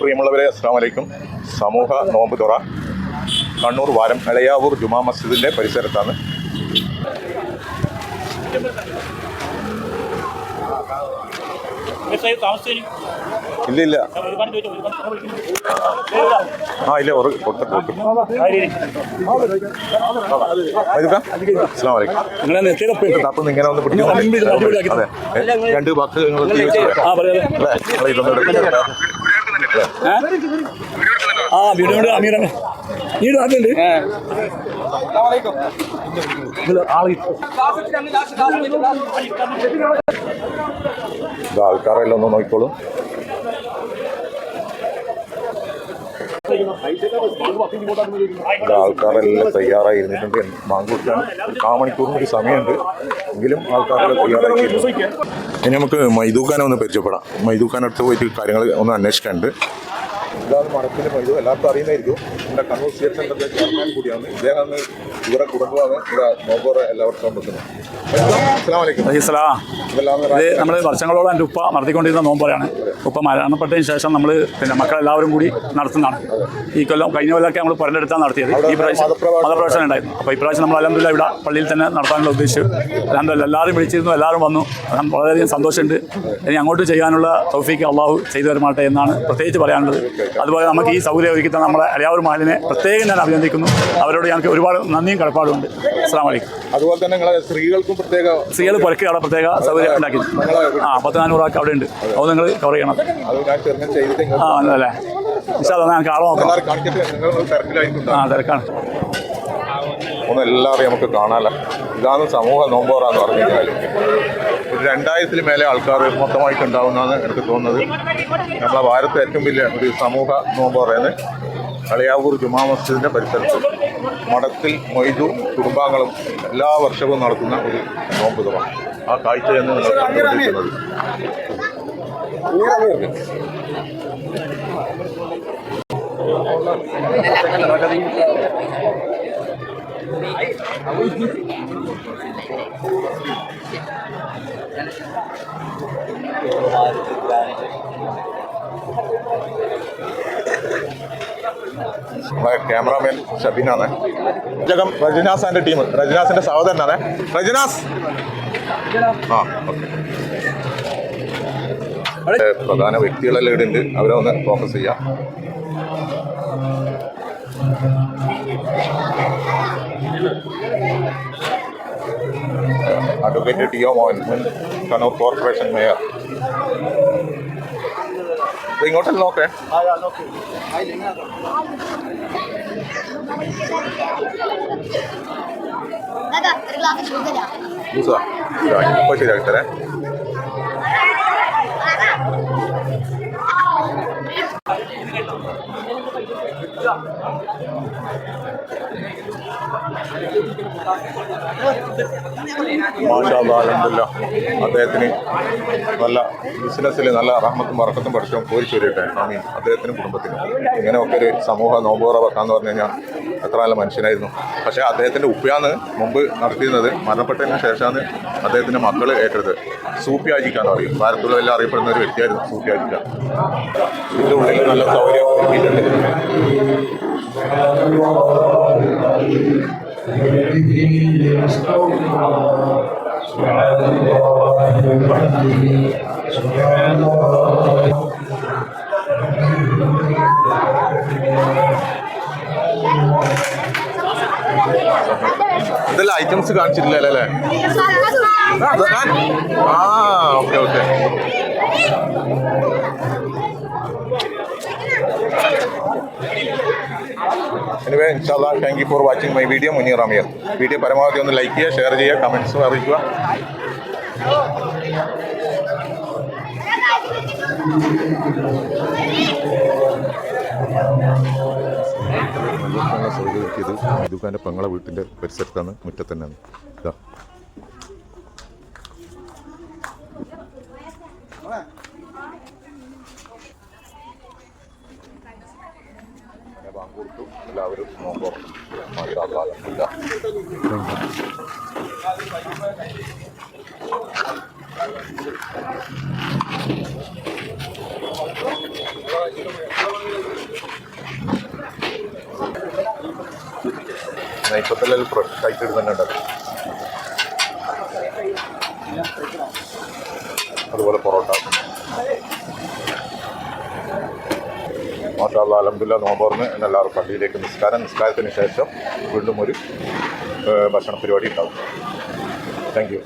പ്രിയമുള്ളവരെ, അസ്സലാമു അലൈക്കും. സമൂഹ നോമ്പ് തുറ കണ്ണൂർ വാരം എളയാവൂർ ജുമാ മസ്ജിദിൻ്റെ പരിസരത്താണ്. ഇല്ല അപ്പം ഇങ്ങനെ ഒന്ന് പിടിച്ചു. അതെ, രണ്ട് വാക്ക് വീടുകൊണ്ട് അമീറാണ് വീട് ആദ്യമുണ്ട്. ആൾക്കാരെല്ലാം ഒന്ന് നോക്കിക്കോളൂ. ആൾക്കാരെല്ലാം തയ്യാറായി ഇരുന്നിട്ടുണ്ട്. മാങ്കൂട്ടാൻ 1 മണിക്കൂറിന് ഒരു സമയമുണ്ട്, എങ്കിലും ആൾക്കാരെല്ലാം തയ്യാറായി. ഇനി നമുക്ക് മൈദൂഖാനെ ഒന്ന് പരിചയപ്പെടാം. മൈദൂഖാനടുത്ത് പോയിട്ട് കാര്യങ്ങൾ ഒന്ന് അന്വേഷിക്കാനുണ്ട്. ഇതാണ് മഠത്തിൻ്റെ മൈദൂ, എല്ലാവർക്കും അറിയുന്നതായിരിക്കും. നമ്മുടെ കണ്ണൂർ സ്റ്റേറ്റ് സെൻ്ററിൻ്റെ ചെയർമാൻ കൂടിയാണ് ഇദ്ദേഹം. ഇവരെ കുടുംബമാണ് ഇവിടെ നോമ്പോറ എല്ലാവർക്കും വെക്കുന്നത്. നമ്മൾ വർഷങ്ങളോളം എൻ്റെ ഉപ്പ നടത്തിക്കൊണ്ടിരുന്ന നോമ്പോറയാണ്. ഉപ്പ മരണപ്പെട്ടതിന് ശേഷം നമ്മൾ മക്കളെല്ലാവരും കൂടി നടത്തുന്നതാണ്. ഈ കഴിഞ്ഞ കൊല്ലമൊക്കെ നമ്മൾ പുരണ്ടെടുത്താണ് നടത്തിയത്. ഈ പ്രാവശ്യം മതപ്രവേശനം ഉണ്ടായിരുന്നു. അപ്പോൾ ഇപ്രാവശ്യം നമ്മൾ അൽഹംദുലില്ലാഹ് ഇവിടെ പള്ളിയിൽ തന്നെ നടത്താനുള്ള ഉദ്ദേശിച്ചു. അൽഹംദുലില്ലാഹ് എല്ലാവരും വിളിച്ചിരുന്നു, എല്ലാവരും വന്നു. വളരെയധികം സന്തോഷമുണ്ട്. ഇനി അങ്ങോട്ട് ചെയ്യാനുള്ള തൗഫീക്ക് അള്ളാഹു ചെയ്തു തരുമാട്ടെ എന്നാണ് പ്രത്യേകിച്ച് പറയാനുള്ളത്. അതുപോലെ നമുക്ക് ഈ സൗകര്യം ഒരുക്കി തന്ന നമ്മളെ എളയാവൂർ മഹലിനെ പ്രത്യേകം ഞാൻ അഭിനന്ദിക്കുന്നു. അവരോട് ഞങ്ങൾക്ക് ഒരുപാട് നന്ദിയും കടപ്പാടുമുണ്ട്. അസ്സലാമു അലൈക്കും. അതുപോലെ തന്നെ സ്ത്രീകൾക്കും സ്ത്രീകൾ പുരക്ക് അവിടെ പ്രത്യേക സൗകര്യം ഉണ്ടാക്കി. 10-400 ആൾക്ക് അവിടെ ഉണ്ട്. അത് നിങ്ങൾ കവർ ചെയ്യണം. അല്ലേ ഞങ്ങൾക്ക് ആളെ നോക്കാം. തിരക്കാണ്. ഒന്ന് എല്ലാവരെയും നമുക്ക് കാണാമല്ല. ഇതാണ് സമൂഹ നോമ്പോറ എന്ന് പറഞ്ഞു കഴിഞ്ഞാൽ 2000-ൽ മേലെ ആൾക്കാർ മൊത്തമായിട്ടുണ്ടാവുന്നതാണ് എനിക്ക് തോന്നുന്നത്. നമ്മളെ ഭാരതത്തെ ഏറ്റവും വലിയ ഒരു സമൂഹ നോമ്പോറയാണ് എളയാവൂർ ജുമാ മസ്ജിദിൻ്റെ പരിസരത്ത് മഠത്തിൽ മൊയ്തു കുടുംബാംഗങ്ങളും എല്ലാ വർഷവും നടത്തുന്ന ഒരു നോമ്പ് തുറ. ആ കാഴ്ചയാണ് നിങ്ങൾ കണ്ടുകൊണ്ടിരിക്കുന്നത്. ക്യാമറാമാൻ ഷബീനാണ്. റജനാസാന്റെ ടീം, റജനാസിന്റെ സഹോദരനാണ് റജനാസ്. പ്രധാന വ്യക്തികളെല്ലാം ഇവിടെ ഉണ്ട്. അവരെ ഒന്ന് ഫോക്കസ് ചെയ്യാം. അഡ്വക്കേറ്റ് ടി ഒ മോഹൻ, മുൻ കണ്ണൂർ കോർപ്പറേഷൻ മേയർ. ഇങ്ങോട്ടല്ല നോക്കേ. ഇപ്പോൾ ശരിയാക്കി തരേ. മാഷാ അല്ലാഹ്, അൽഹംദുലില്ലാഹ്. അദ്ദേഹത്തിന് നല്ല ബിസിനസ്സിൽ നല്ല റഹ്മത്തും ബറക്കത്തും പഠിച്ചും കോരിച്ചൊരിയട്ടെ. ആമീൻ. അദ്ദേഹത്തിനും കുടുംബത്തിനും ഇങ്ങനെയൊക്കെ ഒരു സമൂഹ നോമ്പുറ വെക്കാന്ന് പറഞ്ഞു കഴിഞ്ഞാൽ എത്ര നല്ല മനുഷ്യനായിരുന്നു. പക്ഷേ അദ്ദേഹത്തിൻ്റെ ഉപ്പയാണ് മുമ്പ് നടത്തിയിരുന്നത്. മരണപ്പെട്ടതിന് ശേഷമാണ് അദ്ദേഹത്തിൻ്റെ മക്കൾ ഏറ്റെടുത്തത്. സൂഫിയാജിക്കാന്ന് പറയും. ഭാരതത്തിലെല്ലാം അറിയപ്പെടുന്ന ഒരു വ്യക്തിയായിരുന്നു സൂഫിയാജിക്ക. ഇതിൻ്റെ ഉള്ളിൽ നല്ല സൗകര്യം ഒരുക്കിയിട്ടുണ്ട്. ഇതെല്ലാം ഐറ്റംസ് കാണിച്ചിട്ടില്ല അല്ലേ? Okay okay. എനിവേ, ഇൻഷാല്ലാ, thank you for watching my video. Muneer Ameer. Video പരമാവധി ഒന്ന് ലൈക്ക് ചെയ്യുക, ഷെയർ ചെയ്യുക, കമൻസും അറിയിക്കുക. സൗകര്യത്തിയത് മൈദൂഖാൻ്റെ പെങ്ങളെ വീട്ടിൻ്റെ പരിസരത്താണ്, മുറ്റത്ത് തന്നെയാണ്. ഇതാ ബാങ്ക് കൊടുത്തു. എല്ലാവരും നോമ്പ് മാഷാ അല്ലാഹ്, അൽഹംദുലില്ലാഹ്. നെയ്പ്പത്തെല്ലാം ടൈറ്റ് ഇടുന്നുണ്ട്. അതുപോലെ പൊറോട്ട. മാഷാ അല്ലാഹ് അൽഹംദുലില്ലാഹ് നോമ്പുറന്ന് എല്ലാവരും പള്ളിയിലേക്ക് നിസ്കാരത്തിന് ശേഷം വീണ്ടും ഒരു ഭക്ഷണ പരിപാടി ഉണ്ടാവും. Thank you.